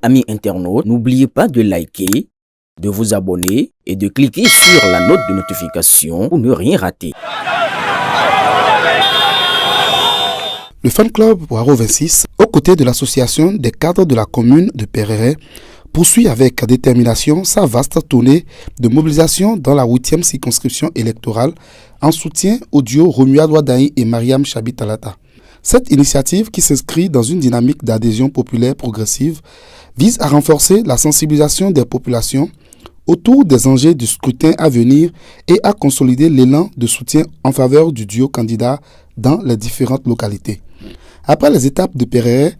Amis internautes, n'oubliez pas de liker, de vous abonner et de cliquer sur la note de notification pour ne rien rater. Le fan club Waro 26, aux côtés de l'association des cadres de la commune de Perere, poursuit avec détermination sa vaste tournée de mobilisation dans la 8e circonscription électorale en soutien au duo Romuald Wadahi et Mariam Chabi Talata. Cette initiative, qui s'inscrit dans une dynamique d'adhésion populaire progressive, vise à renforcer la sensibilisation des populations autour des enjeux du scrutin à venir et à consolider l'élan de soutien en faveur du duo candidat dans les différentes localités. Après les étapes de Perere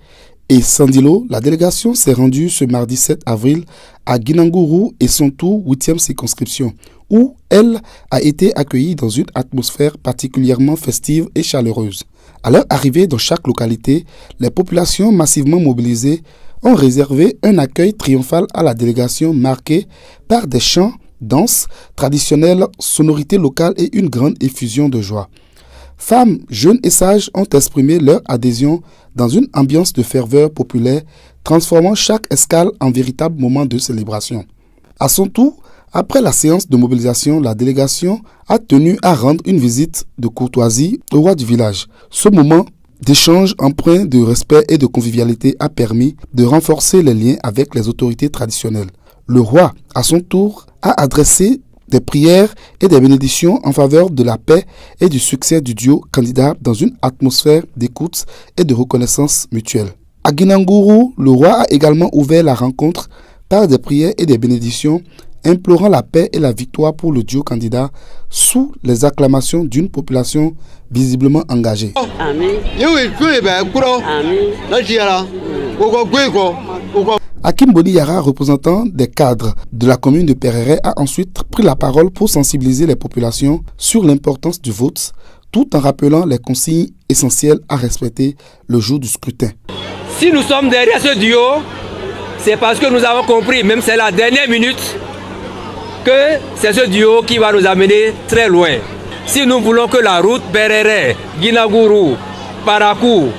et Sandilo, la délégation s'est rendue ce mardi 7 avril à Guinangourou et son tour 8e circonscription, où elle a été accueillie dans une atmosphère particulièrement festive et chaleureuse. À leur arrivée dans chaque localité, les populations massivement mobilisées ont réservé un accueil triomphal à la délégation marqué par des chants, danses traditionnelles, sonorités locales et une grande effusion de joie. Femmes, jeunes et sages ont exprimé leur adhésion dans une ambiance de ferveur populaire, transformant chaque escale en véritable moment de célébration. À son tour, après la séance de mobilisation, la délégation a tenu à rendre une visite de courtoisie au roi du village. Ce moment d'échange empreint de respect et de convivialité a permis de renforcer les liens avec les autorités traditionnelles. Le roi, à son tour, a adressé des prières et des bénédictions en faveur de la paix et du succès du duo candidat dans une atmosphère d'écoute et de reconnaissance mutuelle. À Guinangourou, le roi a également ouvert la rencontre par des prières et des bénédictions, implorant la paix et la victoire pour le duo candidat sous les acclamations d'une population visiblement engagée. Hakim Boni Yara, représentant des cadres de la commune de Perere, a ensuite pris la parole pour sensibiliser les populations sur l'importance du vote, tout en rappelant les consignes essentielles à respecter le jour du scrutin. Si nous sommes derrière ce duo, c'est parce que nous avons compris, même c'est la dernière minute, que c'est ce duo qui va nous amener très loin. Si nous voulons que la route Perere, Guinangourou, Parakou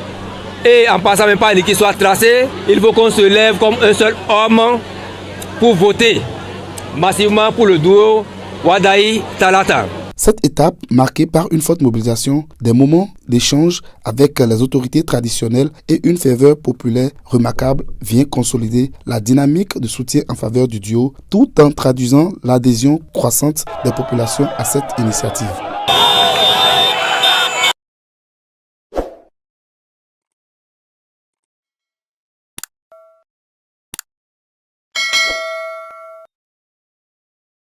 et en passant même par qui soit tracée, il faut qu'on se lève comme un seul homme pour voter massivement pour le duo Wadahi Talata. Cette étape, marquée par une forte mobilisation, des moments d'échange avec les autorités traditionnelles et une ferveur populaire remarquable, vient consolider la dynamique de soutien en faveur du duo, tout en traduisant l'adhésion croissante des populations à cette initiative.